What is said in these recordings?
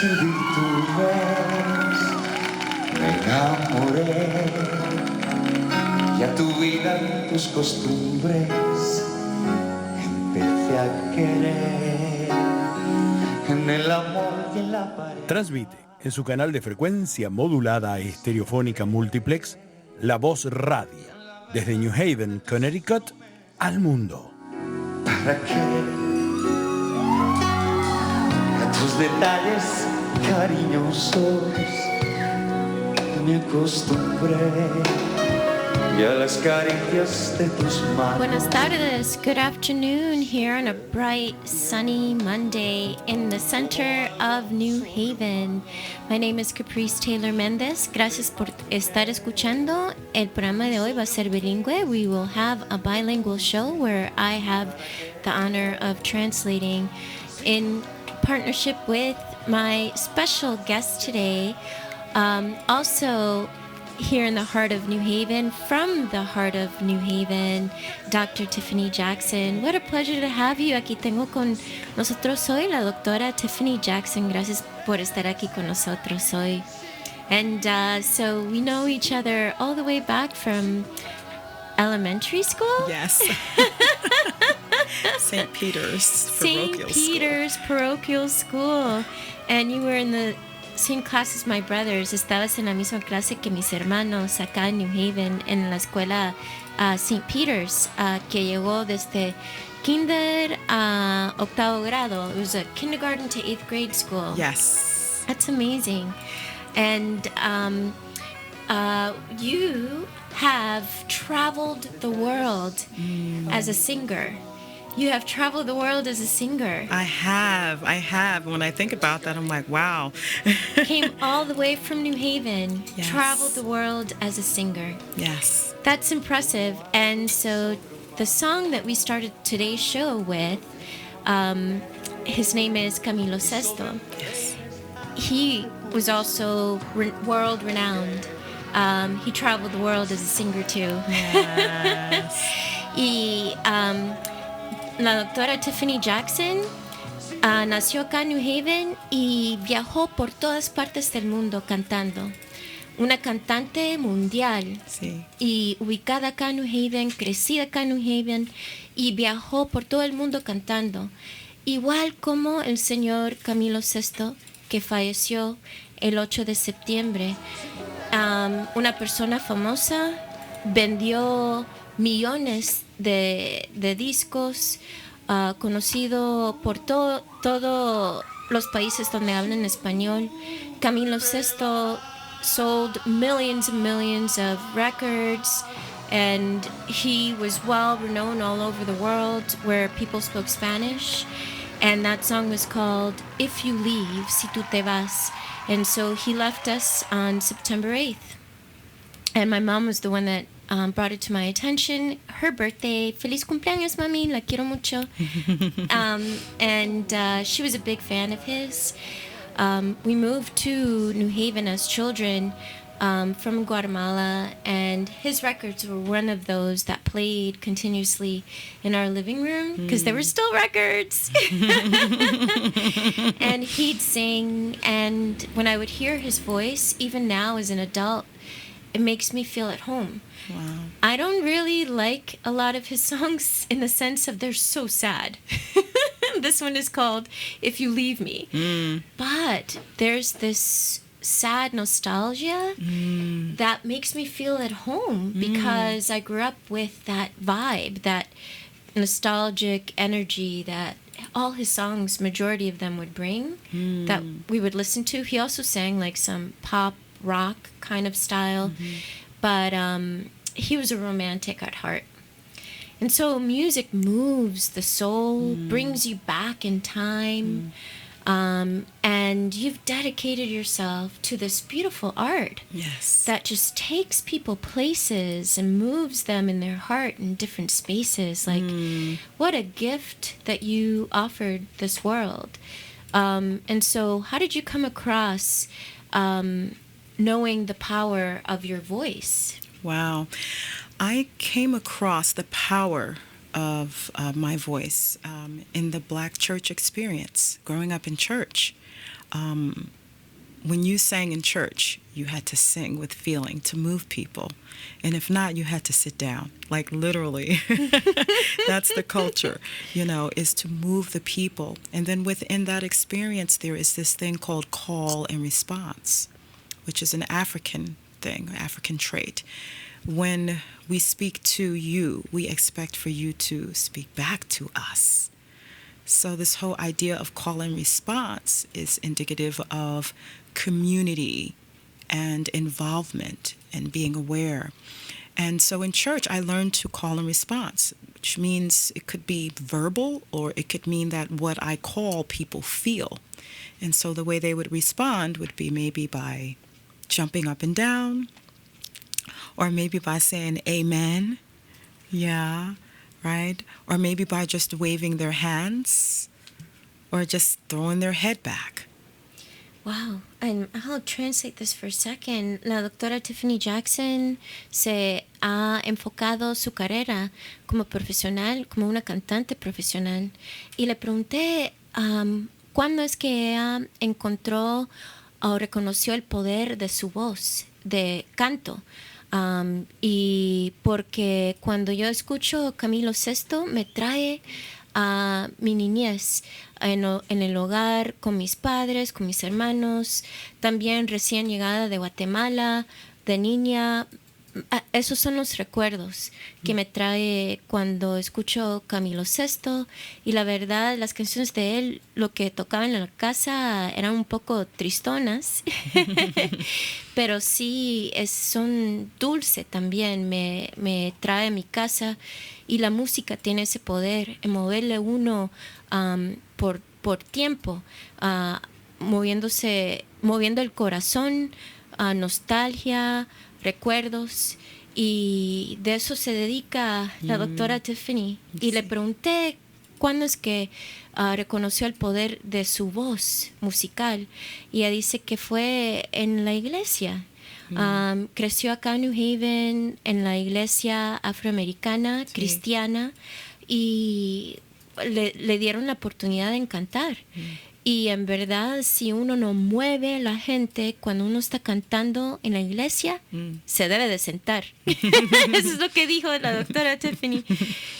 virtudes me enamoré y a tu vida y tus costumbres empecé a querer en el amor y en la pared. Transmite en su canal de frecuencia modulada estereofónica multiplex La Voz Radio, desde New Haven, Connecticut, al mundo. ¿Para qué? A tus detalles cariñosos me acostumbré y a las caricias de tus manos. Buenas tardes. Good afternoon here on a bright, sunny Monday in the center of New Haven. My name is Caprice Taylor Mendez. Gracias por estar escuchando. El programa de hoy va a ser bilingüe. We will have a bilingual show where I have the honor of translating in partnership with my special guest today. Also, here in the heart of New Haven, from the heart of New Haven, Dr. Tiffany Jackson. What a pleasure to have you. Aquí tengo con nosotros hoy la doctora Tiffany Jackson. Gracias por estar aquí con nosotros hoy. And so we know each other all the way back from elementary school? Yes. St. Peter's St. Peter's Parochial School. And you were in the same class as my brothers. Estabas en la misma clase que mis hermanos acá en New Haven, en la escuela St. Peter's, que llegó desde kinder a octavo grado. It was a kindergarten to 8th grade school. Yes. That's amazing. And you have traveled the world as a singer. You have traveled the world as a singer. I have. When I think about that, I'm like, wow. Came all the way from New Haven, Yes. traveled the world as a singer. Yes. That's impressive. And so the song that we started today's show with, his name is Camilo Sesto. Yes. He was also world renowned. He traveled the world as a singer too. Yes. Y la doctora Tiffany Jackson nació acá en New Haven y viajó por todas partes del mundo cantando. Una cantante mundial. Sí. Y ubicada acá en New Haven, crecida acá en New Haven y viajó por todo el mundo cantando. Igual como el señor Camilo Sesto, que falleció el 8 de septiembre. Una persona famosa, vendió millones de discos, conocido por todos los países donde hablan español. Camilo Sesto sold millions and millions of records, and he was well renowned all over the world where people spoke Spanish. And that song was called If You Leave, Si Tú Te Vas. And so he left us on September 8th. And my mom was the one that brought it to my attention. Her birthday, feliz cumpleaños, mami, la quiero mucho. And she was a big fan of his. We moved to New Haven as children from Guatemala, and his records were one of those that played continuously in our living room because there were still records. And he'd sing, and when I would hear his voice, even now as an adult, it makes me feel at home. Wow. I don't really like a lot of his songs in the sense of they're so sad. This one is called If You Leave Me. But there's this sad nostalgia that makes me feel at home because I grew up with that vibe, that nostalgic energy that all his songs, majority of them would bring, that we would listen to. He also sang like some pop rock kind of style, but he was a romantic at heart. And so music moves the soul, brings you back in time, and you've dedicated yourself to this beautiful art. Yes. That just takes people places and moves them in their heart in different spaces. Like, what a gift that you offered this world. And so how did you come across knowing the power of your voice? Wow. I came across the power of my voice in the Black church experience, growing up in church. when you sang in church, you had to sing with feeling to move people. And if not, you had to sit down. Like literally. That's the culture, is to move the people. And then within that experience, there is this thing called call and response, which is an African thing, African trait. When we speak to you, we expect for you to speak back to us. So this whole idea of call and response is indicative of community and involvement and being aware. And so in church, I learned to call and response, which means it could be verbal or it could mean that what I call people feel. And so the way they would respond would be maybe by jumping up and down, or maybe by saying amen, yeah, right? Or maybe by just waving their hands or just throwing their head back. Wow, and I'll translate this for a second. La doctora Tiffany Jackson se ha enfocado su carrera como profesional, como una cantante profesional. Y le pregunté cuándo es que ella encontró o reconoció el poder de su voz, de canto. Y porque cuando yo escucho Camilo VI me trae a mi niñez en el hogar con mis padres, con mis hermanos, también recién llegada de Guatemala, de niña. Esos son los recuerdos que me trae cuando escucho Camilo VI. Y la verdad, las canciones de él, lo que tocaban en la casa eran un poco tristonas, pero sí son dulce también, me trae a mi casa. Y la música tiene ese poder en moverle uno por tiempo, moviendo el corazón, nostalgia, recuerdos, y de eso se dedica la doctora Tiffany. Y le pregunté cuándo es que reconoció el poder de su voz musical, y ella dice que fue en la iglesia. Creció acá en New Haven, en la iglesia afroamericana, cristiana, y le dieron la oportunidad de cantar. Y en verdad, si uno no mueve a la gente cuando uno está cantando en la iglesia, se debe de sentar. Eso es lo que dijo la doctora Tiffany.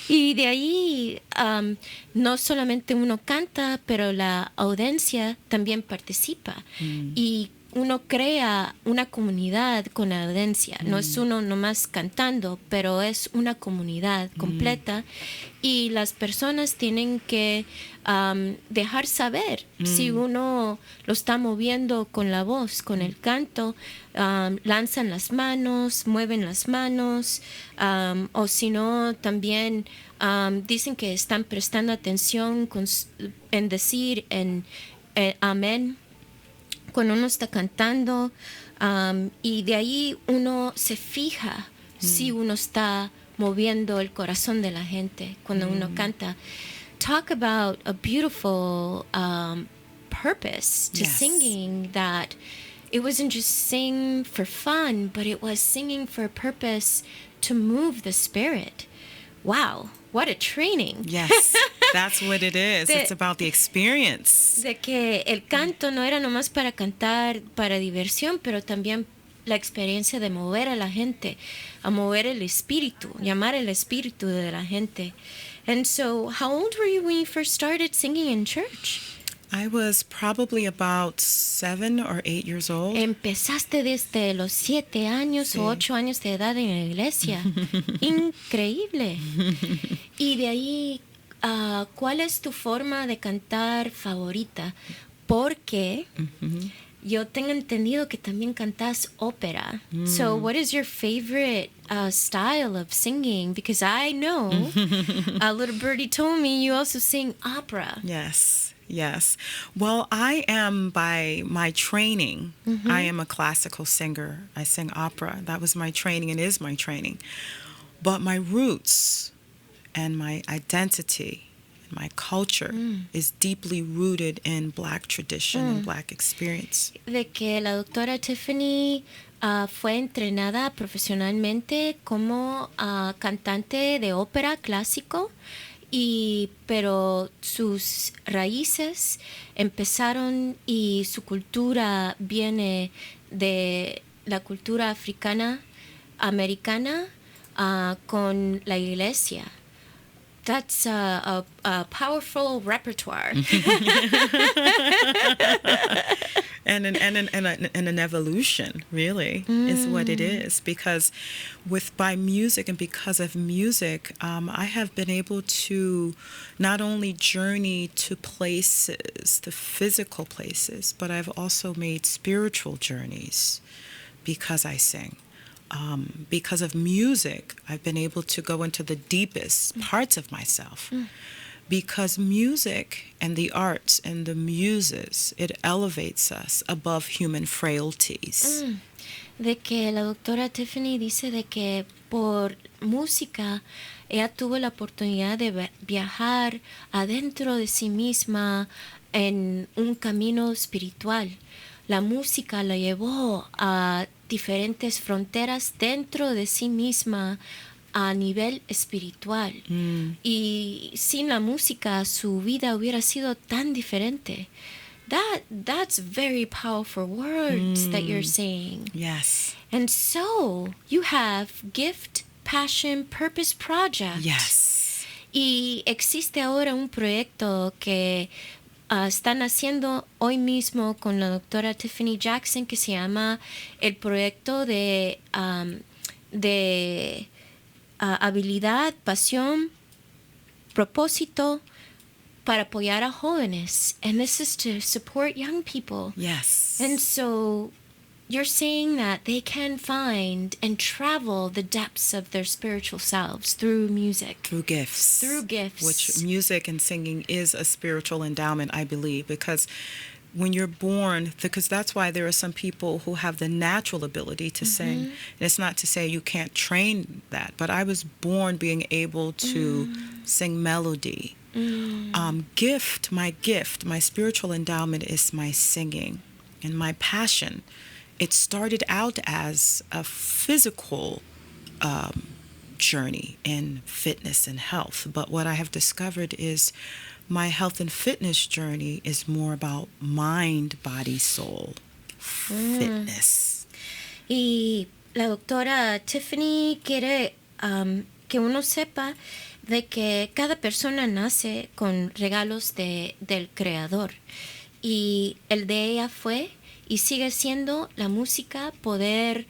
Y de ahí, no solamente uno canta, pero la audiencia también participa. Y uno crea una comunidad con la audiencia. No es uno nomás cantando, pero es una comunidad completa. Y las personas tienen que dejar saber si uno lo está moviendo con la voz, con el canto. Lanzan las manos, mueven las manos, o si no, también dicen que están prestando atención en decir amén cuando uno está cantando, y de ahí uno se fija si uno está moviendo el corazón de la gente cuando uno canta. Talk about a beautiful purpose to singing, that it wasn't just sing for fun, but it was singing for a purpose to move the spirit. Wow, what a training. Yes, that's what it is. It's about the experience. De que el canto no era nomás para cantar, para diversión, pero también la experiencia de mover a la gente, a mover el espíritu, llamar el espíritu de la gente. And so, how old were you when you first started singing in church? I was probably about 7 or 8 years old. Empezaste desde los 7 años o 8 años de edad en la iglesia. Increíble. Y de ahí, ¿cuál es tu forma de cantar favorita? Porque yo tengo entendido que también cantas ópera. So what is your favorite style of singing? Because I know a little birdie told me you also sing opera. Yes. Well, I am, by my training, I am a classical singer. I sing opera. That was my training and is my training. But my roots and my identity, my culture is deeply rooted in Black tradition and Black experience. De que la doctora Tiffany fue entrenada profesionalmente como cantante de ópera clásico, pero sus raíces empezaron y su cultura viene de la cultura africana, americana, con la iglesia. That's a powerful repertoire. And an evolution, really, is what it is. Because by music and because of music, I have been able to not only journey to places, the physical places, but I've also made spiritual journeys because I sing. Because of music, I've been able to go into the deepest parts of myself. Because music and the arts and the muses, it elevates us above human frailties. De que la doctora Tiffany dice de que por música ella tuvo la oportunidad de viajar adentro de sí misma en un camino espiritual. La música la llevó a diferentes fronteras dentro de sí misma a nivel espiritual. Y sin la música su vida hubiera sido tan diferente. That's very powerful words that you're saying. Yes. And so you have Gift, Passion, Purpose Project. Yes. Y existe ahora un proyecto que están haciendo hoy mismo con la doctora Tiffany Jackson que se llama el proyecto de habilidad, pasión, propósito para apoyar a jóvenes. And this is to support young people. Yes. And so you're saying that they can find and travel the depths of their spiritual selves through music. Through gifts. Through gifts. Which music and singing is a spiritual endowment, I believe, because when you're born, because that's why there are some people who have the natural ability to sing. And it's not to say you can't train that, but I was born being able to sing melody. My spiritual endowment is my singing and my passion. It started out as a physical journey in fitness and health, but what I have discovered is my health and fitness journey is more about mind, body, soul, fitness. Y la doctora Tiffany quiere que uno sepa de que cada persona nace con regalos del Creador. Y el de ella fue y sigue siendo la música, poder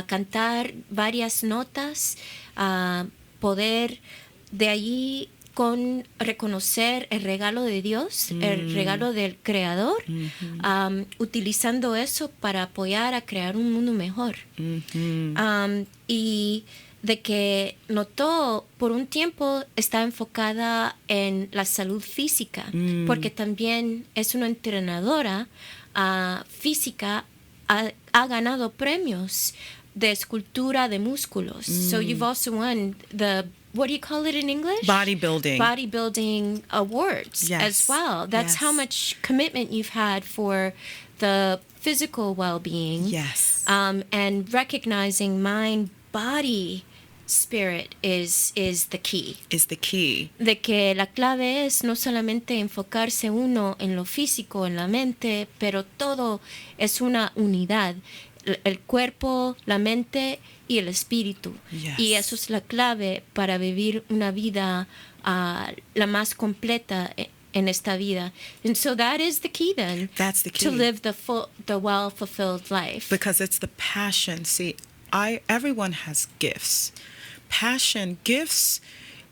cantar varias notas, poder de allí con reconocer el regalo de Dios, el regalo del Creador, utilizando eso para apoyar a crear un mundo mejor. Y de que notó por un tiempo está enfocada en la salud física, porque también es una entrenadora física, ha ganado premios de escultura de músculos. So you've also won the, what do you call it in English? Bodybuilding. Bodybuilding awards as well. That's how much commitment you've had for the physical well-being. Yes. And recognizing mind, body, spirit is the key. Is the key. De que la clave es no solamente enfocarse uno en lo físico, en la mente, pero todo es una unidad. El cuerpo, la mente y el espíritu. Yes. Y eso es la clave para vivir una vida la más completa en esta vida. And so that is the key then. That's the key. To live the well-fulfilled life. Because it's the passion. See, everyone has gifts. Passion, gifts,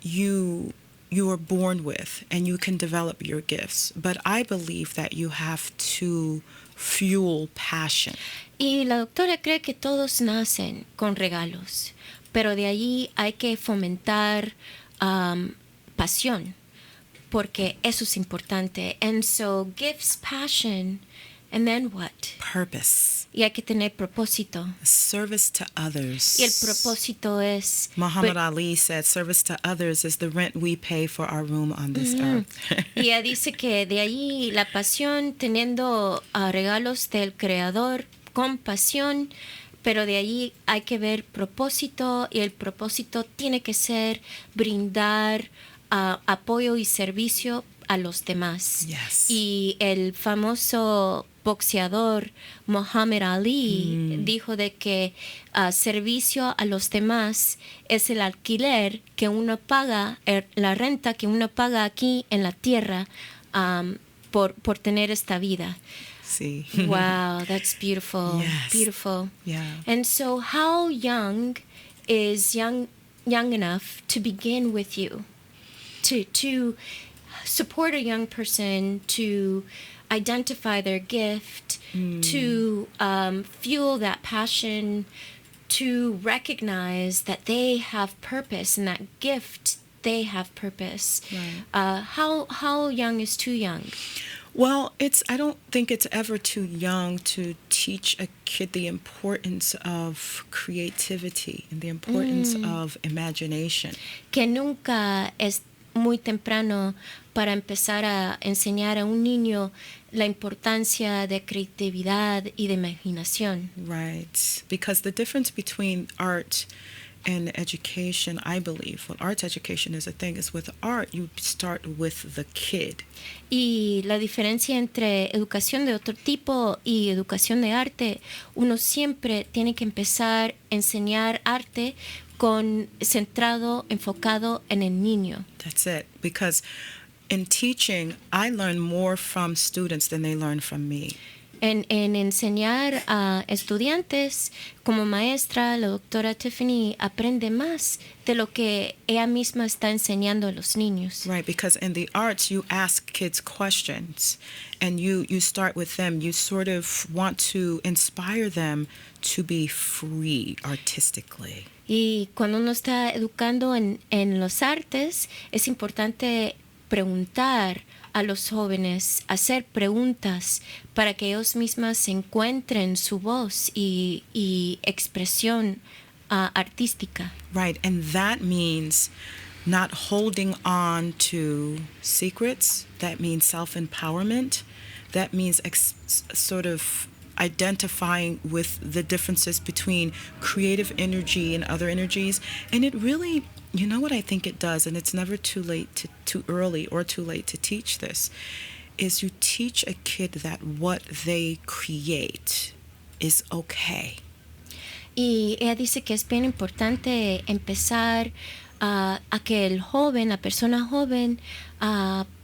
you are born with, and you can develop your gifts. But I believe that you have to fuel passion. Y la doctora cree que todos nacen con regalos, pero de allí hay que fomentar pasión, porque eso es importante. And so gifts, passion, and then what? Purpose. Y hay que tener propósito. Service to others. Y el propósito es... Muhammad Ali said, service to others is the rent we pay for our room on this earth. Y ella dice que de ahí la pasión, teniendo regalos del Creador con pasión, pero de ahí hay que ver propósito, y el propósito tiene que ser brindar apoyo y servicio a los demás. Yes. Y el famoso boxeador Muhammad Ali dijo de que servicio a los demás es el alquiler que uno paga, la renta que uno paga aquí en la tierra por tener esta vida. See. Wow, that's beautiful. Yes. Beautiful. Yeah. And so how young is young enough to begin with you? To support a young person, to identify their gift, to fuel that passion, to recognize that they have purpose and that gift they have purpose. Right. How young is too young? Well, I don't think it's ever too young to teach a kid the importance of creativity and the importance of imagination. Que nunca es muy temprano para empezar a enseñar a un niño la importancia de creatividad y de imaginación. Right. Because the difference between art and education, I believe, well, arts education is a thing, is with art, you start with the kid. Y la diferencia entre educación de otro tipo y educación de arte, uno siempre tiene que empezar a enseñar arte centrado, enfocado en el niño. That's it. Because in teaching, I learn more from students than they learn from me. En enseñar a estudiantes, como maestra, la doctora Tiffany aprende más de lo que ella misma está enseñando a los niños. Right, because in the arts, you ask kids questions and you start with them. You sort of want to inspire them to be free artistically. Y cuando uno está educando en los artes, es importante preguntar a los jóvenes, hacer preguntas para que ellos mismos encuentren su voz y expresión artística. Right, and that means not holding on to secrets. That means self-empowerment. That means sort of identifying with the differences between creative energy and other energies. And it really, you know what I think it does, and it's never too early or too late to teach this, is you teach a kid that what they create is okay. Y ella dice que es bien importante empezar a que el joven, la persona joven,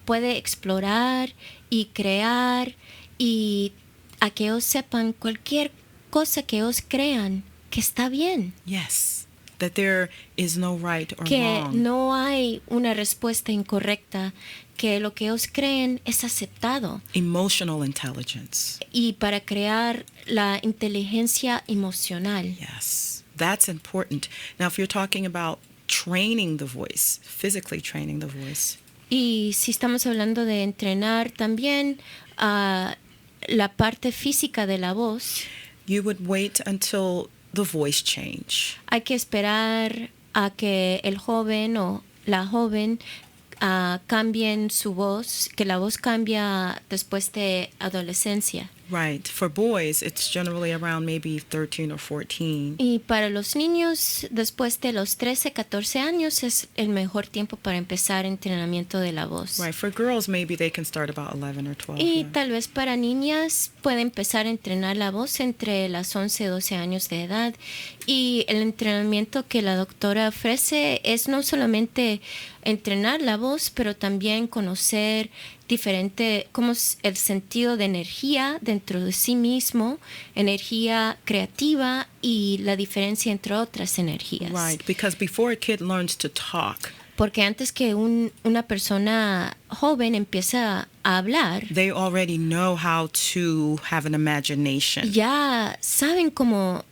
puede explorar y crear, y a que ellos sepan cualquier cosa que ellos crean que está bien. Yes, that there is no right or que wrong. no hay una respuesta incorrecta, que lo que ellos creen es aceptado. Emotional intelligence. Y para crear la inteligencia emocional. Yes, that's important. Now, if you're talking about training the voice, physically training the voice. Y si estamos hablando de entrenar también la parte física de la voz, you would wait until the voice change. hay que esperar a que el joven o la joven cambien su voz, que la voz cambia después de adolescencia. Right. For boys, it's generally around maybe 13 or 14. Y para los niños, después de los 13, 14 años, es el mejor tiempo para empezar entrenamiento de la voz. Right. For girls, maybe they can start about 11 or 12. Y yeah. tal vez para niñas puede empezar a entrenar la voz entre las 11 y 12 años de edad. Y el entrenamiento que la doctora ofrece es no solamente entrenar la voz, pero también conocer diferente, como es el sentido de energía dentro de sí mismo, energía creativa y la diferencia entre otras energías. Right. Because before a kid learns to talk, Porque antes que una persona joven empieza a hablar, they already know how to have an imagination. ya saben cómo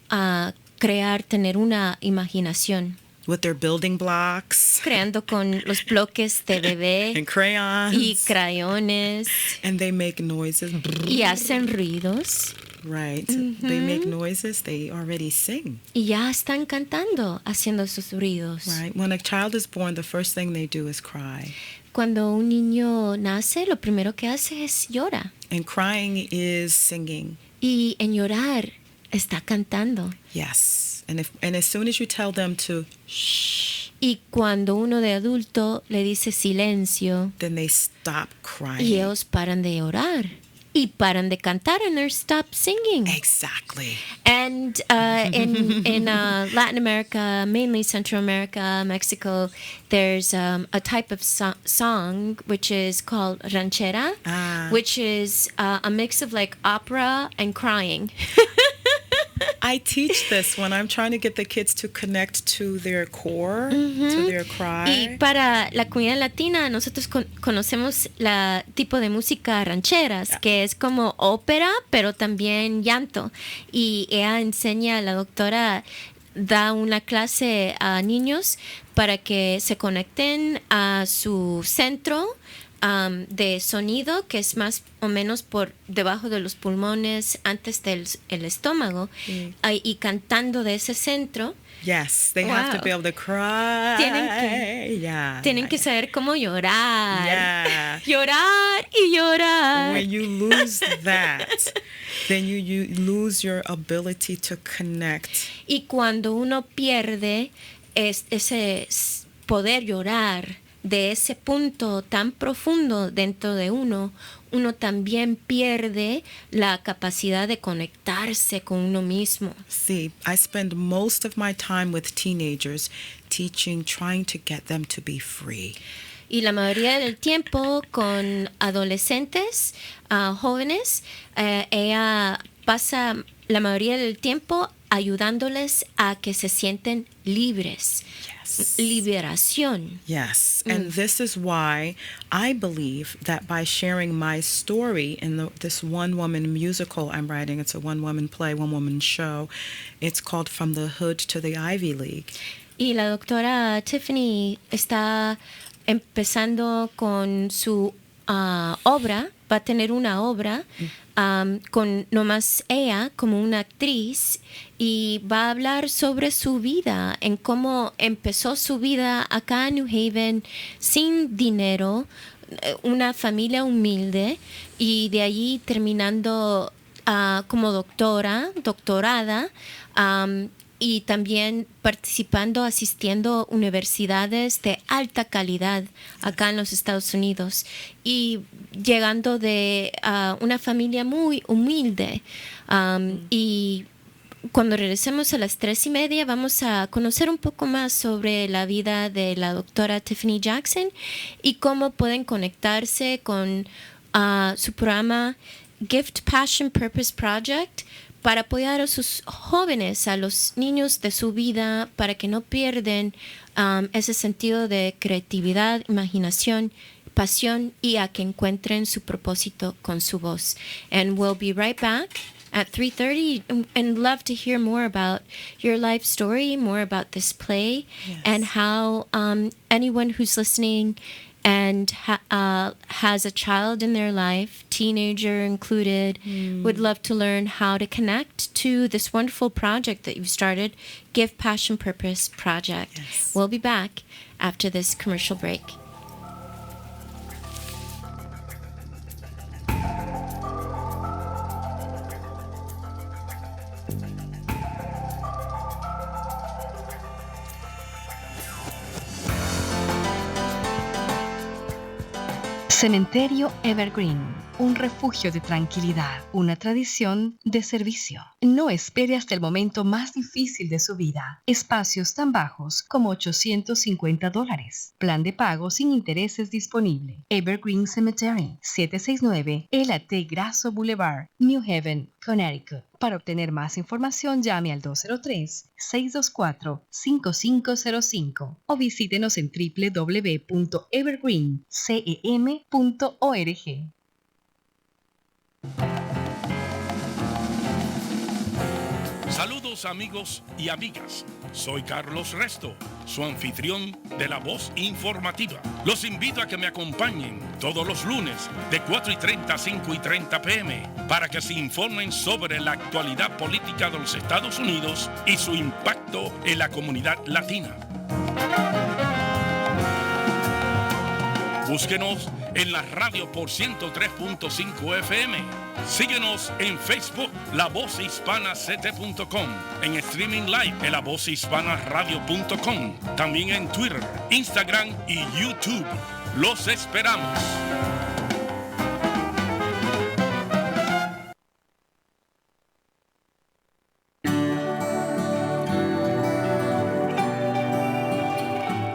crear, tener una imaginación, With their building blocks creando con los bloques de bebé and crayons. y crayones, And they make noises. y hacen ruidos, Right. They make noises. They already sing. y ya están cantando, haciendo esos ruidos. Right. When a child is born, the first thing they do is cry. Cuando un niño nace, lo primero que hace es llora. And crying is singing. Y en llorar está cantando. Yes. And as soon as you tell them to shh, Y cuando uno de adulto le dice silencio, then they stop crying. y ellos paran de orar y paran de cantar, and they stop singing. Exactly. And in Latin America, mainly Central America, Mexico, there's a type of song which is called ranchera, which is a mix of like opera and crying. I teach this when I'm trying to get the kids to connect to their core, to their cry. Y para la comunidad latina, nosotros conocemos la tipo de música rancheras, que es como ópera, pero también llanto. Y ella enseña, la doctora da una clase a niños para que se conecten a su centro de sonido, que es más o menos por debajo de los pulmones, antes del estómago, y cantando de ese centro. Yes, they have to be able to cry. Tienen que saber cómo llorar. Yeah. Llorar y llorar. When you lose that, then you lose your ability to connect. Y cuando uno pierde ese poder llorar, de ese punto tan profundo dentro de uno también pierde la capacidad de conectarse con uno mismo. See, I spend most of my time with teenagers teaching, trying to get them to be free. Y la mayoría del tiempo con adolescentes, jóvenes, ella pasa la mayoría del tiempo ayudándoles a que se sienten libres. Yes. Liberación. Yes, and this is why I believe that by sharing my story in this one-woman musical I'm writing, it's a one-woman play, one-woman show, it's called From the Hood to the Ivy League. Y la doctora Tiffany está empezando con su obra, va a tener una obra con nomás ella como una actriz, y va a hablar sobre su vida, en cómo empezó su vida acá en New Haven sin dinero, una familia humilde, y de allí terminando como doctorada, y también participando, asistiendo a universidades de alta calidad acá en los Estados Unidos, y llegando de una familia muy humilde. Y cuando regresemos a las 3:30 vamos a conocer un poco más sobre la vida de la doctora Tiffany Jackson y cómo pueden conectarse con su programa Gift Passion Purpose Project, para apoyar a sus jóvenes, a los niños de su vida, para que no pierdan ese sentido de creatividad, imaginación, pasión, y a que encuentren su propósito con su voz. And we'll be right back at 3:30 and love to hear more about your life story, more about this play, and how anyone who's listening and has a child in their life, teenager included, would love to learn how to connect to this wonderful project that you've started, Give Passion Purpose Project. Yes. We'll be back after this commercial break. Cementerio Evergreen, un refugio de tranquilidad, una tradición de servicio. No espere hasta el momento más difícil de su vida. Espacios tan bajos como $850. Plan de pago sin intereses disponible. Evergreen Cemetery, 769 L.A.T. Grasso Boulevard, New Haven, Connecticut. Para obtener más información, llame al 203-624-5505 o visítenos en www.evergreencem.org. Saludos amigos y amigas, soy Carlos Resto, su anfitrión de La Voz Informativa. Los invito a que me acompañen todos los lunes de 4:30 a 5:30 p.m. para que se informen sobre la actualidad política de los Estados Unidos y su impacto en la comunidad latina. Búsquenos en la radio por 103.5 FM Síguenos en Facebook, lavozhispanacT.com, en streaming live, en lavozhispanaradio.com, también en Twitter, Instagram y YouTube. ¡Los esperamos!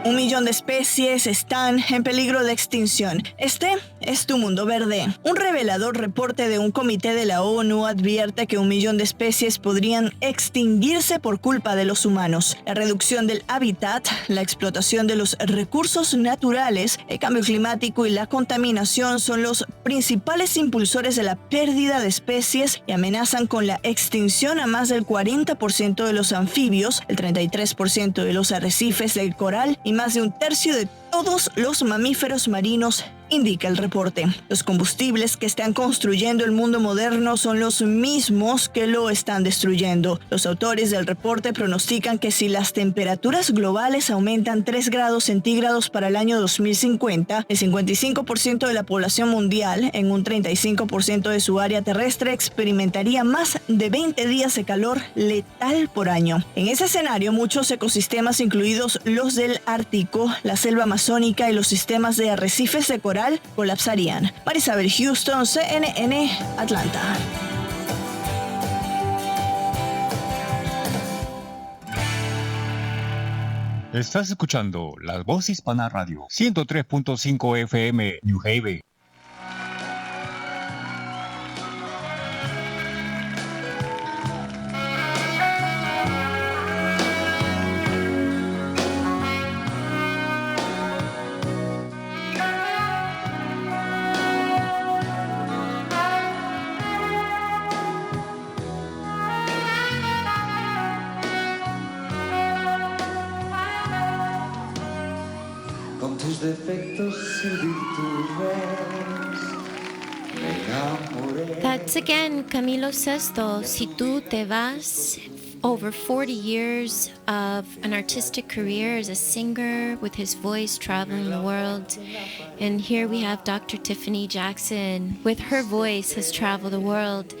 Un millón de especies están en peligro de extinción. Este es Tu Mundo Verde. Un revelador reporte de un comité de la ONU advierte que 1 millón de especies podrían extinguirse por culpa de los humanos. La reducción del hábitat, la explotación de los recursos naturales, el cambio climático y la contaminación son los principales impulsores de la pérdida de especies y amenazan con la extinción a más del 40% de los anfibios, el 33% de los arrecifes del coral y más de 1/3 de todos los mamíferos marinos, indica el reporte. Los combustibles que están construyendo el mundo moderno son los mismos que lo están destruyendo. Los autores del reporte pronostican que si las temperaturas globales aumentan 3 grados centígrados para el año 2050, el 55% de la población mundial, en un 35% de su área terrestre, experimentaría más de 20 días de calor letal por año. En ese escenario, muchos ecosistemas, incluidos los del Ártico, la selva amazónica y los sistemas de arrecifes de coral, colapsarían. Marisabel Houston, CNN, Atlanta. Estás escuchando La Voz Hispana Radio, 103.5 FM, New Haven. Con tus defectos y virtudes me enamoré. That's again Camilo Sesto, Si Tú Te Vas. Over 40 years of an artistic career as a singer with his voice traveling the world. And here we have Dr. Tiffany Jackson with her voice has traveled the world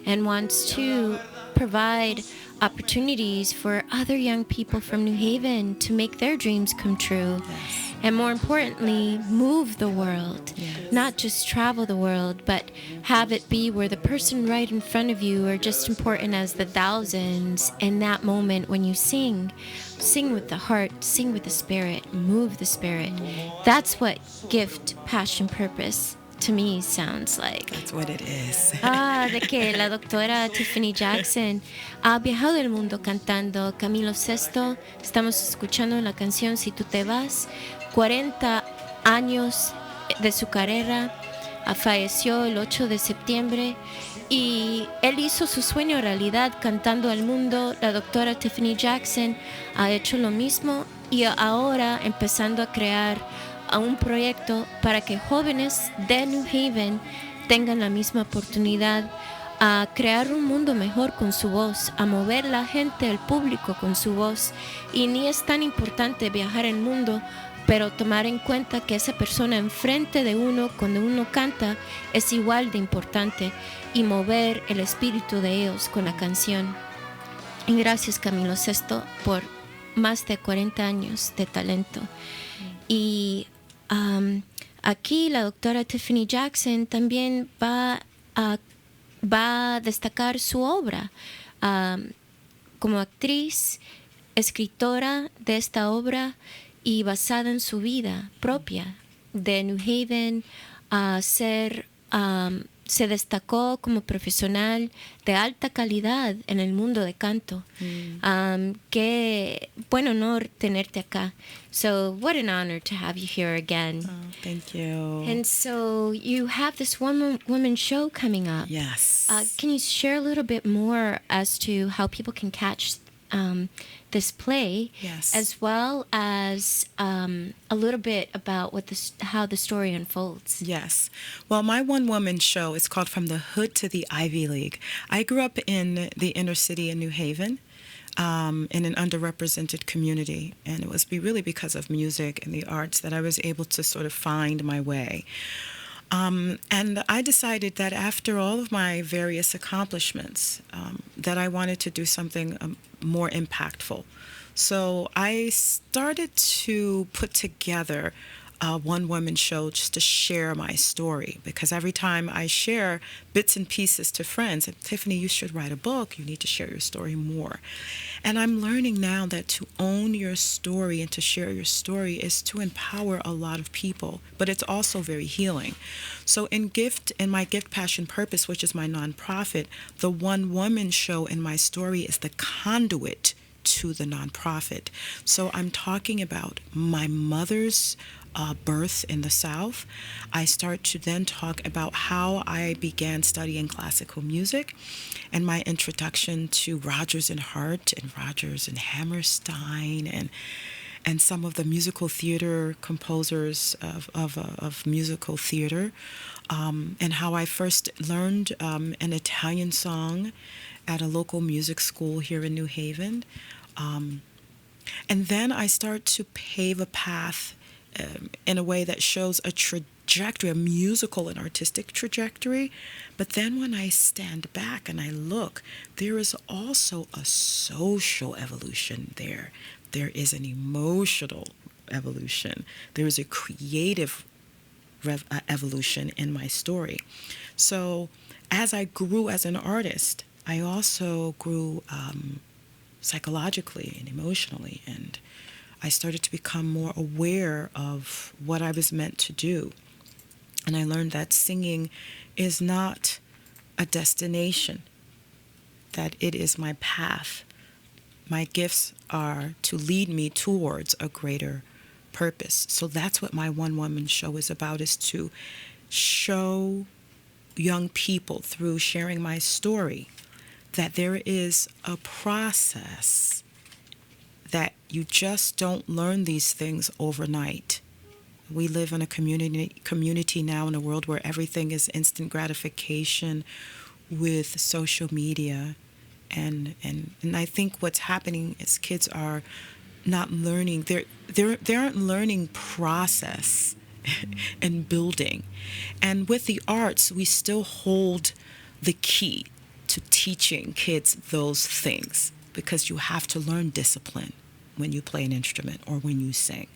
and wants to provide opportunities for other young people from New Haven to make their dreams come true. Yes. And more importantly, move the world. Yes. Not just travel the world, but have it be where the person right in front of you are just important as the thousands. In that moment when you sing, sing with the heart, sing with the spirit, move the spirit. That's what gift, passion, purpose to me sounds like. That's what it is. De que la doctora Tiffany Jackson ha viajado el mundo cantando Camilo Sesto. Estamos escuchando la canción Si Tú Te Vas. 40 años de su carrera. Falleció el 8 de septiembre y él hizo su sueño realidad cantando al mundo. La doctora Tiffany Jackson ha hecho lo mismo y ahora empezando a crear a un proyecto para que jóvenes de New Haven tengan la misma oportunidad a crear un mundo mejor con su voz, a mover la gente, el público con su voz. Y ni es tan importante viajar el mundo, pero tomar en cuenta que esa persona enfrente de uno, cuando uno canta, es igual de importante y mover el espíritu de ellos con la canción. Y gracias Camilo Sesto por más de 40 años de talento. Y aquí la doctora Tiffany Jackson también va a destacar su obra como actriz, escritora de esta obra y basada en su vida propia de New Haven, se destacó como profesional de alta calidad en el mundo de canto. Qué buen honor tenerte acá. So what an honor to have you here again. Oh, thank you. And so you have this woman show coming up. Yes. Can you share a little bit more as to how people can catch this play, Yes. as well as a little bit about how the story unfolds? Yes. Well, my one-woman show is called From the Hood to the Ivy League. I grew up in the inner city in New Haven, in an underrepresented community, and it was really because of music and the arts that I was able to sort of find my way. And I decided that after all of my various accomplishments, that I wanted to do something more impactful. So I started to put together a one-woman show just to share my story, because every time I share bits and pieces to friends, and Tiffany, you should write a book, you need to share your story more. And I'm learning now that to own your story and to share your story is to empower a lot of people, but it's also very healing. So in my Gift, Passion, Purpose, which is my nonprofit, the one-woman show in my story is the conduit to the nonprofit. So I'm talking about my mother's birth in the South. I start to then talk about how I began studying classical music and my introduction to Rodgers and Hart and Rodgers and Hammerstein and some of the musical theater composers of musical theater, and how I first learned an Italian song at a local music school here in New Haven. And then I start to pave a path in a way that shows a trajectory, a musical and artistic trajectory. But then when I stand back and I look, there is also a social evolution there. There is an emotional evolution. There is a creative evolution in my story. So as I grew as an artist, I also grew psychologically and emotionally, and I started to become more aware of what I was meant to do. And I learned that singing is not a destination, that it is my path. My gifts are to lead me towards a greater purpose. So that's what my one-woman show is about, is to show young people through sharing my story that there is a process, that you just don't learn these things overnight. We live in a community now in a world where everything is instant gratification with social media. And I think what's happening is kids are not learning. They aren't learning process and building. And with the arts, we still hold the key to teaching kids those things, because you have to learn discipline when you play an instrument or when you sing.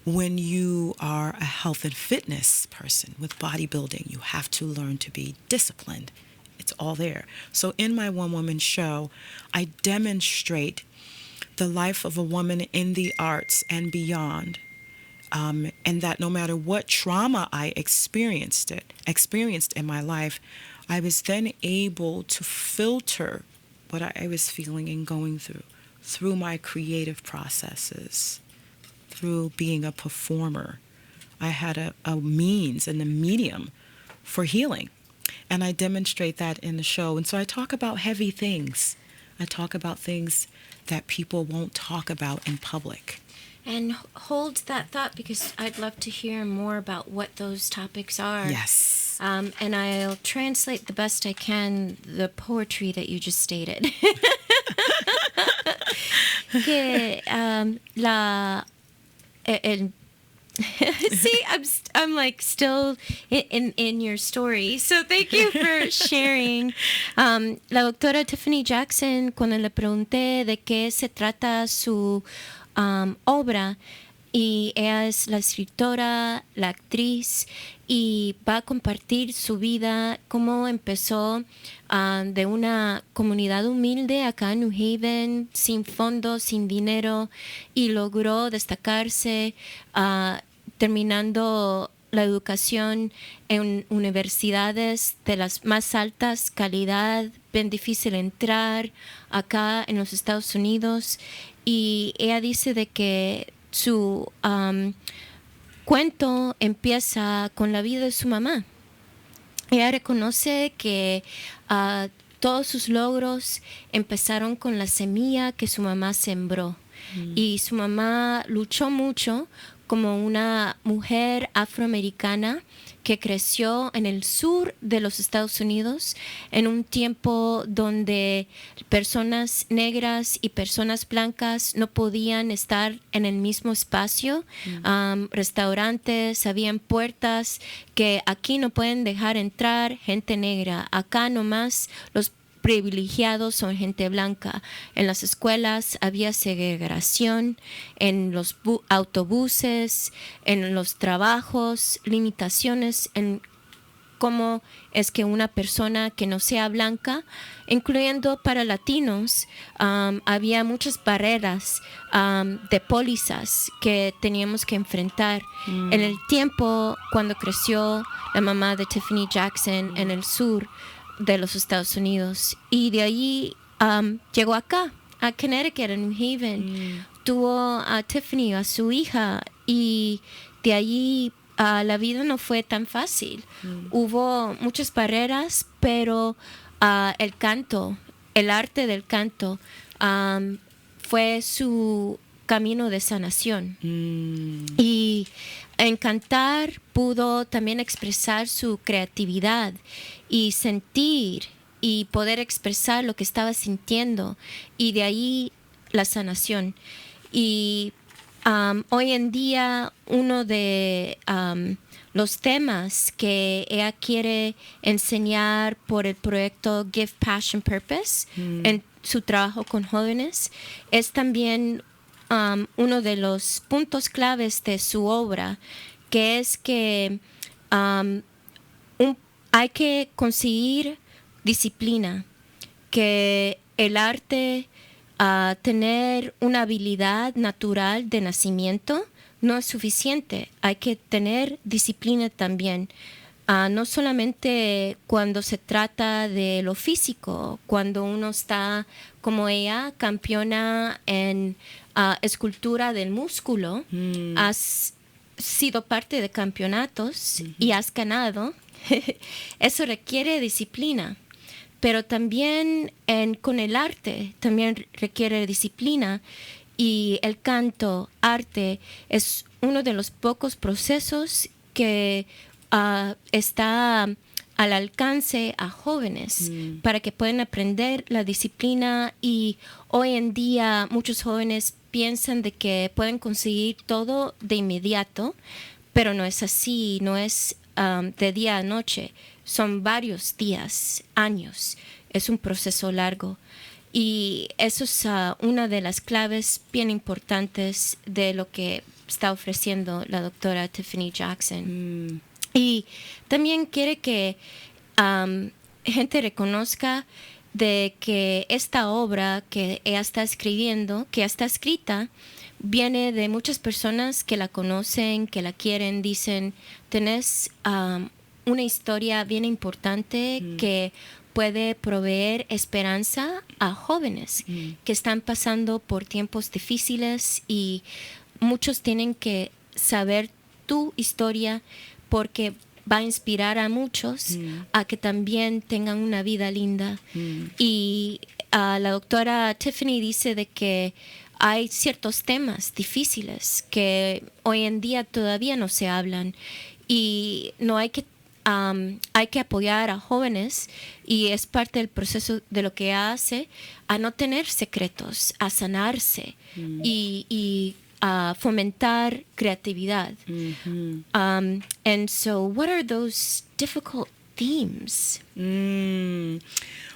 When you are a health and fitness person with bodybuilding, you have to learn to be disciplined. It's all there. So in my one-woman show, I demonstrate the life of a woman in the arts and beyond, and that no matter what trauma I experienced in my life, I was then able to filter what I was feeling and going through my creative processes, through being a performer. I had a means and a medium for healing, and I demonstrate that in the show. And so I talk about heavy things. I talk about things that people won't talk about in public. And hold that thought, because I'd love to hear more about what those topics are. Yes. And I'll translate the best I can the poetry that you just stated. Que see, I'm like still in your story. So thank you for sharing. La doctora Tiffany Jackson, cuando le pregunté de qué se trata su obra, y ella es la escritora, la actriz, y va a compartir su vida, cómo empezó de una comunidad humilde acá en New Haven, sin fondos, sin dinero, y logró destacarse terminando la educación en universidades de las más altas calidad, bien difícil entrar acá en los Estados Unidos. Y ella dice de que su cuento empieza con la vida de su mamá. Ella reconoce que todos sus logros empezaron con la semilla que su mamá sembró. Y su mamá luchó mucho como una mujer afroamericana que creció en el sur de los Estados Unidos, en un tiempo donde personas negras y personas blancas no podían estar en el mismo espacio. Restaurantes, habían puertas que aquí no pueden dejar entrar gente negra, acá nomás los privilegiados son gente blanca. En las escuelas había segregación, en los autobuses, en los trabajos, limitaciones en cómo es que una persona que no sea blanca, incluyendo para latinos, había muchas barreras de pólizas que teníamos que enfrentar. En el tiempo cuando creció la mamá de Tiffany Jackson en el sur de los Estados Unidos, y de allí llegó acá, a Connecticut, en New Haven. Tuvo a Tiffany, a su hija, y de allí la vida no fue tan fácil. Hubo muchas barreras, pero el canto, el arte del canto, fue su camino de sanación. Y en cantar pudo también expresar su creatividad y sentir y poder expresar lo que estaba sintiendo, y de ahí la sanación. Y hoy en día uno de los temas que ella quiere enseñar por el proyecto Give Passion Purpose en su trabajo con jóvenes es también uno de los puntos claves de su obra, que es que hay que conseguir disciplina, que el arte, tener una habilidad natural de nacimiento no es suficiente. Hay que tener disciplina también. No solamente cuando se trata de lo físico, cuando uno está como ella, campeona en escultura del músculo, has sido parte de campeonatos y has ganado. Eso requiere disciplina. Pero también con el arte también requiere disciplina, y el canto, arte, es uno de los pocos procesos que está al alcance a jóvenes para que puedan aprender la disciplina. Y hoy en día muchos jóvenes piensan de que pueden conseguir todo de inmediato, pero no es así, no es de día a noche. Son varios días, años. Es un proceso largo. Y eso es una de las claves bien importantes de lo que está ofreciendo la doctora Tiffany Jackson. Y también quiere que gente reconozca de que esta obra que ella está escribiendo, que está escrita, viene de muchas personas que la conocen, que la quieren, dicen, tenés una historia bien importante que puede proveer esperanza a jóvenes que están pasando por tiempos difíciles, y muchos tienen que saber tu historia porque va a inspirar a muchos a que también tengan una vida linda. Y la doctora Tiffany dice de que hay ciertos temas difíciles que hoy en día todavía no se hablan, y no hay que apoyar a jóvenes, y es parte del proceso de lo que hace, a no tener secretos, a sanarse y a fomentar creatividad. And so what are those difficult themes?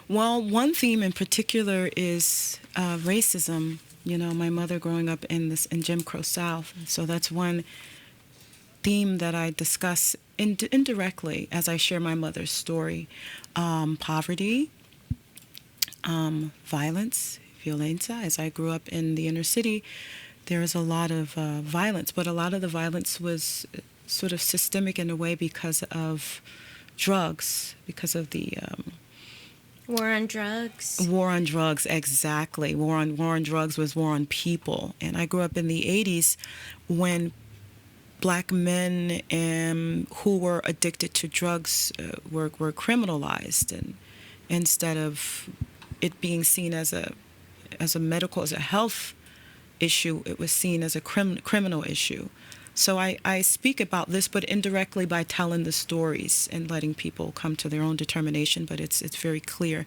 Well, one theme in particular is racism. You know, my mother growing up in Jim Crow South, so that's one theme that I discuss indirectly as I share my mother's story. Poverty, violence, violencia. As I grew up in the inner city, there was a lot of violence, but a lot of the violence was sort of systemic in a way because of drugs, because of the War on drugs. War on drugs, exactly. War on drugs was war on people. And I grew up in the 80s when Black men who were addicted to drugs were criminalized, and instead of it being seen as a health issue, it was seen as a criminal issue. So I speak about this, but indirectly by telling the stories and letting people come to their own determination, but it's very clear.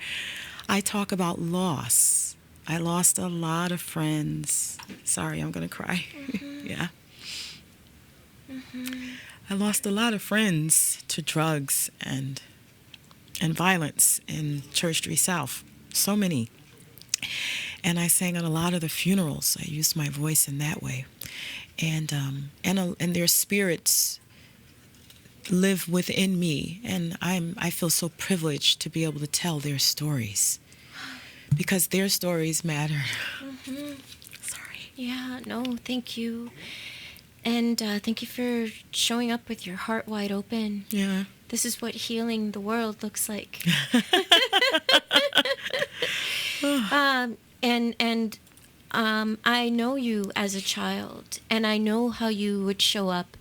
I talk about loss. I lost a lot of friends. Sorry, I'm going to cry. Yeah. I lost a lot of friends to drugs and violence in Church Street South. So many. And I sang at a lot of the funerals. I used my voice in that way. And their spirits live within me, and I feel so privileged to be able to tell their stories, because their stories matter. Sorry. Yeah, no, thank you. And thank you for showing up with your heart wide open. Yeah. This is what healing the world looks like. I know you as a child, and I know how you would show up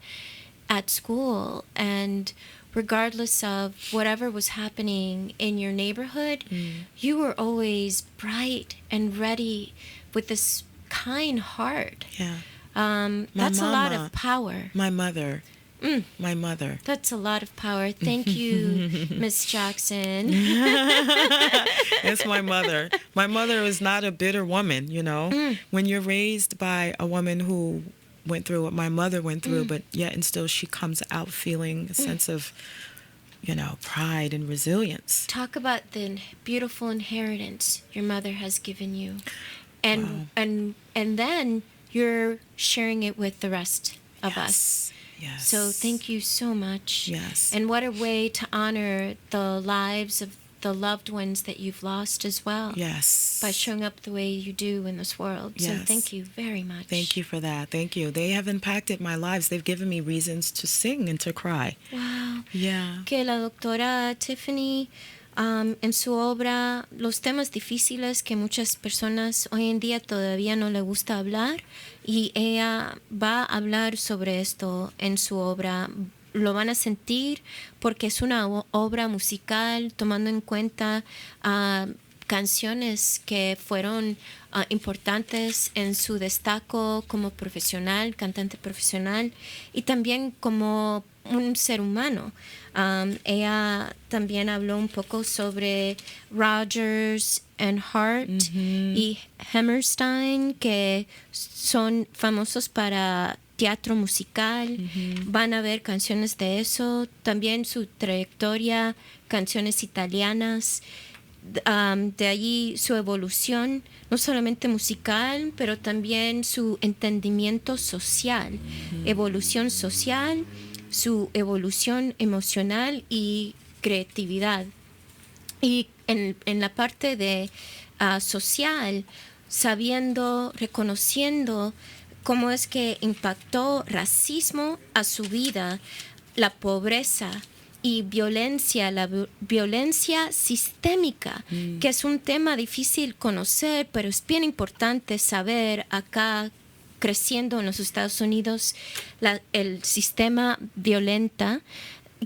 at school, and regardless of whatever was happening in your neighborhood, you were always bright and ready with this kind heart. Yeah. That's a lot of power. My mother. My mother. That's a lot of power. Thank you, Miss Jackson. It's my mother. My mother is not a bitter woman, you know. When you're raised by a woman who went through what my mother went through, but yet and still she comes out feeling a sense of, you know, pride and resilience. Talk about the beautiful inheritance your mother has given you. And Wow. and then you're sharing it with the rest of us. Yes. So thank you so much. Yes. And what a way to honor the lives of the loved ones that you've lost as well. Yes. By showing up the way you do in this world. So Yes. thank you very much. Thank you for that. Thank you. They have impacted my lives. They've given me reasons to sing and to cry. Wow. Yeah. Que la doctora Tiffany en su obra, los temas difíciles que muchas personas hoy en día todavía no le gusta hablar, y ella va a hablar sobre esto en su obra. Lo van a sentir porque es una obra musical tomando en cuenta canciones que fueron importantes en su destaco como profesional, cantante profesional, y también como un ser humano. Ella también habló un poco sobre Rodgers and Hart y Hammerstein, que son famosos para teatro musical. Van a ver canciones de eso, también su trayectoria, canciones italianas. De allí su evolución, no solamente musical, pero también su entendimiento social, evolución social, su evolución emocional y creatividad. Y en la parte de social, sabiendo, reconociendo cómo es que impactó racismo a su vida, la pobreza y violencia, la violencia sistémica, que es un tema difícil conocer, pero es bien importante saber acá, creciendo en los Estados Unidos, el sistema violenta,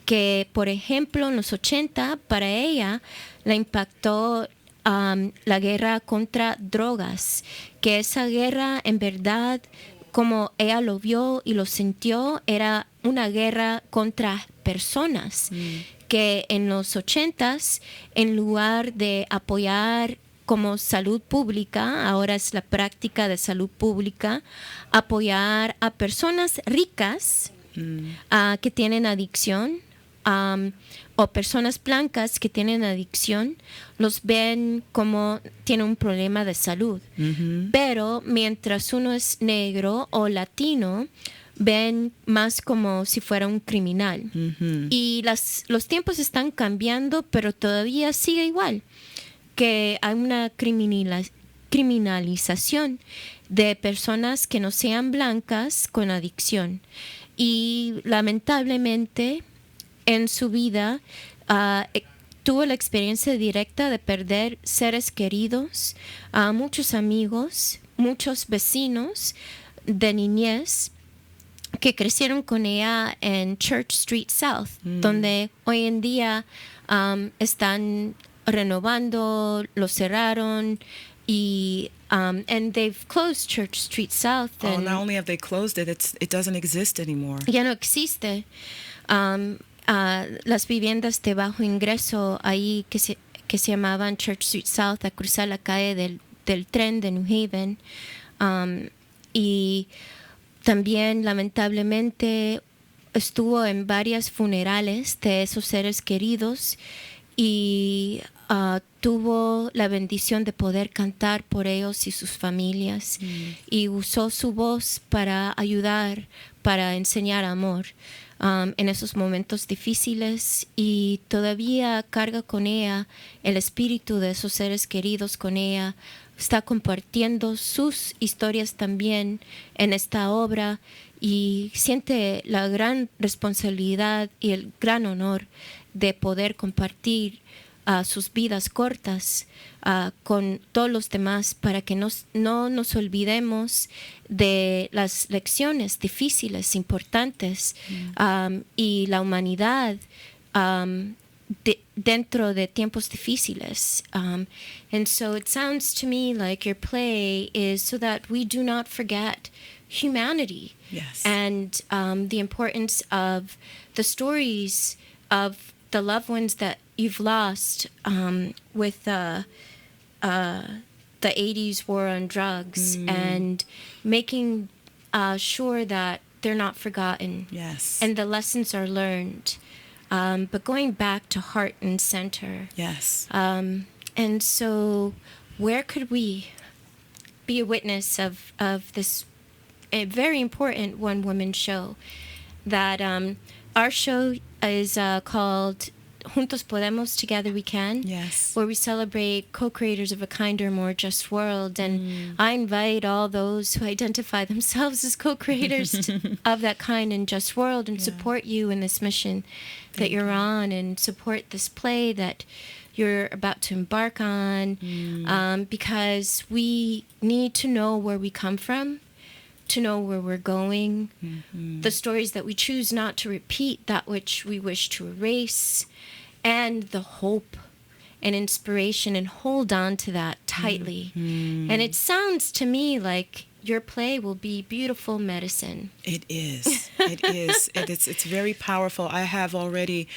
que por ejemplo en los 80 para ella la impactó la guerra contra drogas, que esa guerra en verdad, como ella lo vio y lo sintió, era una guerra contra personas, que en los 80s, en lugar de apoyar como salud pública, ahora es la práctica de salud pública, apoyar a personas ricas que tienen adicción, o personas blancas que tienen adicción, los ven como tienen un problema de salud. Pero mientras uno es negro o latino, ven más como si fuera un criminal. Y los tiempos están cambiando, pero todavía sigue igual, que hay una criminalización de personas que no sean blancas con adicción. Y lamentablemente en su vida tuvo la experiencia directa de perder seres queridos, muchos amigos, muchos vecinos de niñez que crecieron con ella en Church Street South, donde hoy en día están renovando, lo cerraron, And they've closed Church Street South. Oh, And not only have they closed it, it doesn't exist anymore. ya no existe. Las viviendas de bajo ingreso ahí que se llamaban Church Street South, a cruzar la calle del tren de New Haven. Y también, lamentablemente, estuvo en varias funerales de esos seres queridos y tuvo la bendición de poder cantar por ellos y sus familias, y usó su voz para ayudar, para enseñar amor en esos momentos difíciles, y todavía carga con ella el espíritu de esos seres queridos con ella. Está compartiendo sus historias también en esta obra y siente la gran responsabilidad y el gran honor de poder compartir sus vidas cortas con todos los demás, para que no nos olvidemos de las lecciones difíciles, importantes, y la humanidad dentro de tiempos difíciles. And so it sounds to me like your play is so that we do not forget humanity. Yes. And the importance of the stories of the loved ones that you've lost with the 80s war on drugs, and making sure that they're not forgotten. Yes. And the lessons are learned. But going back to heart and center. Yes. And so where could we be a witness of this a very important one-woman show? That our show is called Juntos Podemos, Together We Can. Yes. Where we celebrate co-creators of a kinder, more just world. And I invite all those who identify themselves as co-creators of that kind and just world, and support you in this mission that you're on, and support this play that you're about to embark on, because we need to know where we come from, to know where we're going, the stories that we choose not to repeat, that which we wish to erase, and the hope and inspiration, and hold on to that tightly. And it sounds to me like your play will be beautiful medicine. It is. It is. It's very powerful. I have already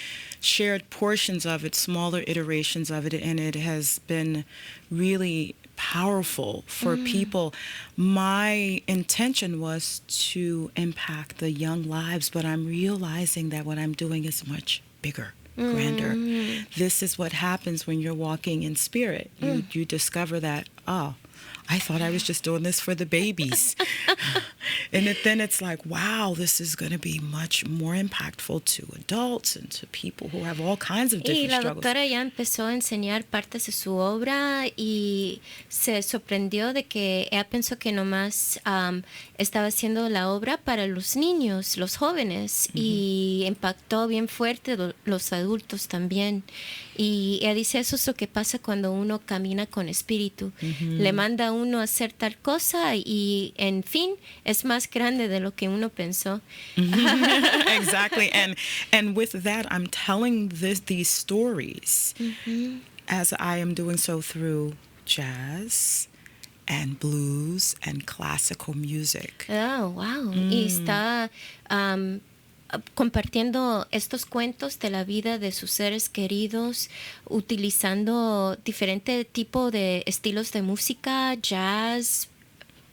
shared portions of it, smaller iterations of it, and it has been really powerful for people. My intention was to impact the young lives, but I'm realizing that what I'm doing is much bigger, grander. This is what happens when you're walking in spirit. You discover that, I thought I was just doing this for the babies. And then it's like, wow, this is going to be much more impactful to adults and to people who have all kinds of different Y la struggles. doctora ya empezó a enseñar partes de su obra, y se sorprendió de que ella pensó que nomás estaba haciendo la obra para los niños, los jóvenes, y impactó bien fuerte los adultos también. Y ella dice, eso es lo que pasa cuando uno camina con espíritu. Le manda a uno a hacer tal cosa, y en fin, es más grande de lo que uno pensó. Exactly. And with that, I'm telling these stories as I am doing so through jazz and blues and classical music. Oh, wow. Y está compartiendo estos cuentos de la vida de sus seres queridos, utilizando diferente tipo de estilos de música, jazz,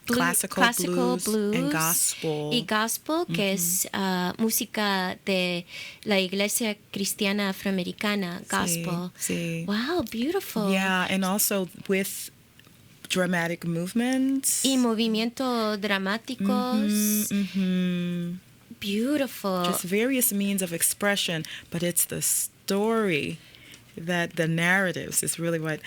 Classical blues and gospel. y gospel, que es música de la iglesia cristiana afroamericana, gospel. Sí. Wow, beautiful. Yeah, and also with dramatic movements. Y movimientos dramáticos. Beautiful. Just various means of expression, but it's the story, that the narratives is really what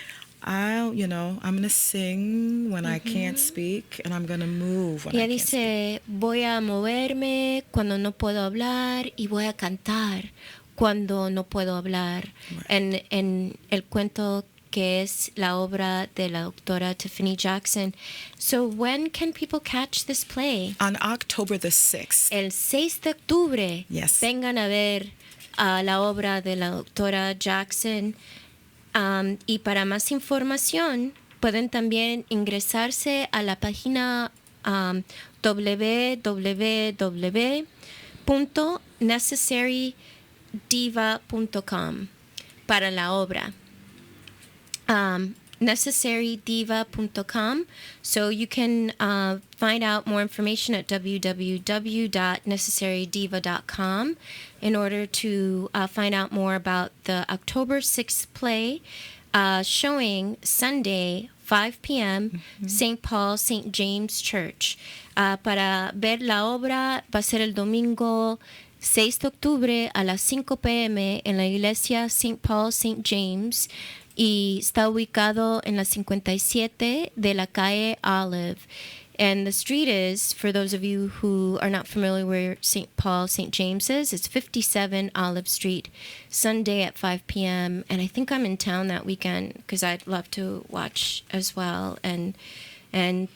I'm going to sing when I can't speak, and I'm going to move when I Ella can't speak. dice, voy a moverme cuando no puedo hablar, y voy a cantar cuando no puedo hablar. Right. En el cuento que es la obra de la doctora Tiffany Jackson. So when can people catch this play? On October the 6th. El 6 de octubre. Yes. Vengan a ver la obra de la doctora Jackson. Y para más información, pueden también ingresarse a la página www.necessarydiva.com para la obra. Necessarydiva.com. So you can find out more information at www.necessarydiva.com in order to find out more about the October 6th play showing Sunday, 5 p.m., St. Paul, St. James Church. Para ver la obra va a ser el domingo 6 de octubre a las 5 p.m. en la iglesia St. Paul, St. James, y está ubicado en la 57 de la calle Olive. And the street is, for those of you who are not familiar where St. Paul, St. James is, it's 57 Olive Street, Sunday at 5 p.m. And I think I'm in town that weekend because I'd love to watch as well and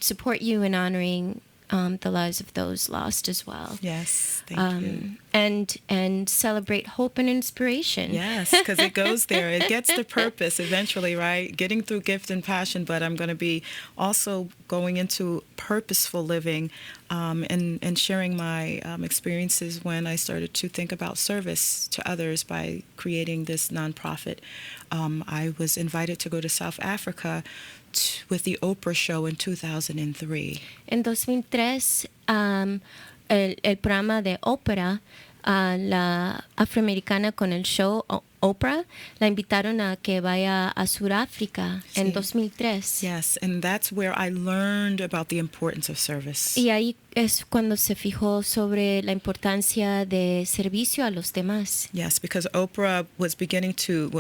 support you in honoring the lives of those lost as well. Yes, thank you. And celebrate hope and inspiration. Yes, because it goes there. It gets to purpose eventually, right? Getting through gift and passion, but I'm going to be also going into purposeful living and sharing my experiences when I started to think about service to others by creating this nonprofit. I was invited to go to South Africa with the Oprah show in 2003. En 2003, el programa de ópera, la afroamericana con el show Oprah, la invitaron a que vaya a Sudáfrica en 2003. Yes, and that's where I learned about the importance of service. Y ahí es cuando se fijó sobre la importancia de servicio a los demás. Yes, because Oprah was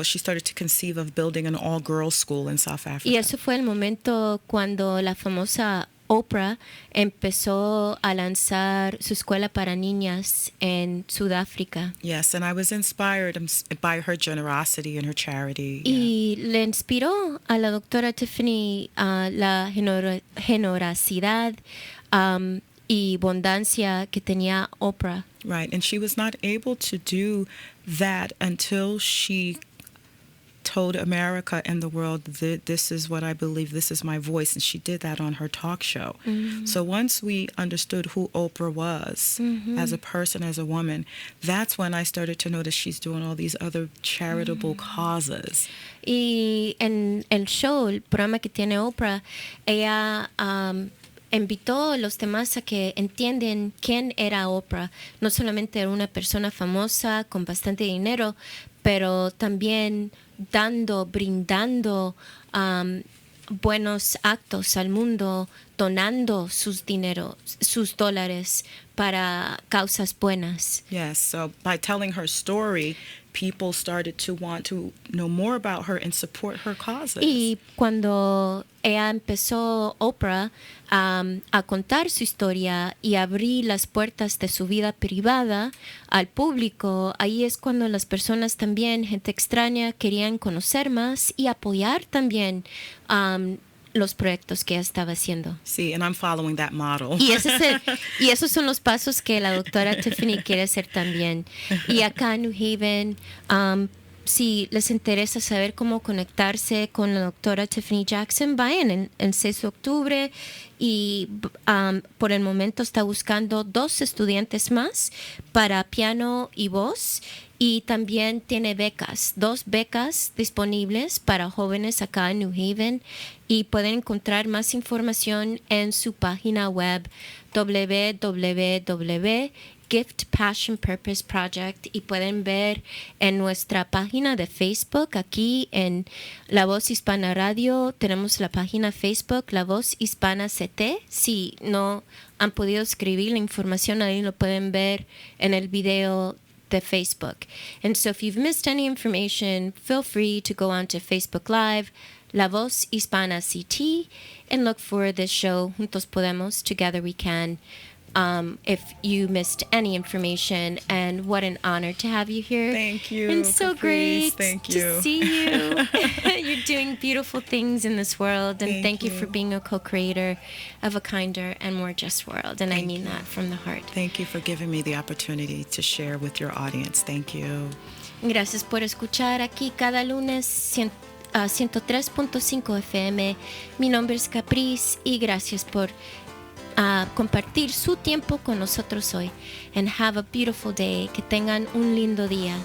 she started to conceive of building an all-girls school in South Africa. Y eso fue el momento cuando la famosa Oprah empezó a lanzar su escuela para niñas en Sudáfrica. Yes, and I was inspired by her generosity and her charity. Y le inspiró a la doctora Tiffany la generosidad y abundancia que tenía Oprah. Right, and she was not able to do that until she told America and the world that this is what I believe, this is my voice, and she did that on her talk show. So once we understood who Oprah was as a person, as a woman, that's when I started to notice she's doing all these other charitable causes. Y en el show, el programa que tiene Oprah, ella invitó a los demás a que entiendan quién era Oprah. No solamente era una persona famosa con bastante dinero, pero también brindando buenos actos al mundo, donando sus dólares para causas buenas. Yes, so by telling her story, people started to want to know more about her and support her causes. Y cuando ella empezó, Oprah, a contar su historia y abrir las puertas de su vida privada al público, ahí es cuando las personas también, gente extraña, querían conocer más y apoyar también los proyectos que ella estaba haciendo. Sí, and I'm following that model. Y esos son los pasos que la doctora Tiffany quiere hacer también. Y acá en New Haven, si les interesa saber cómo conectarse con la doctora Tiffany Jackson, vayan el 6 de octubre y por el momento está buscando 2 estudiantes más para piano y voz. Y también tiene 2 becas disponibles para jóvenes acá en New Haven. Y pueden encontrar más información en su página web www.Gift Passion Purpose Project. Y pueden ver en nuestra página de Facebook, aquí en La Voz Hispana Radio, tenemos la página Facebook La Voz Hispana CT. Si no han podido escribir la información, ahí lo pueden ver en el video de Facebook. And so if you've missed any information, feel free to go onto Facebook Live, La Voz Hispana CT, and look for this show, Juntos Podemos, Together We Can. If you missed any information, and what an honor to have you here. Thank you. And so Caprice. great Thank to you. see you. You're doing beautiful things in this world, and thank you for being a co-creator of a kinder and more just world. And I mean that from the heart. Thank you for giving me the opportunity to share with your audience. Thank you. Gracias por escuchar aquí cada lunes 103.5 FM. Mi nombre es Caprice y gracias por compartir su tiempo con nosotros hoy. And have a beautiful day. Que tengan un lindo día.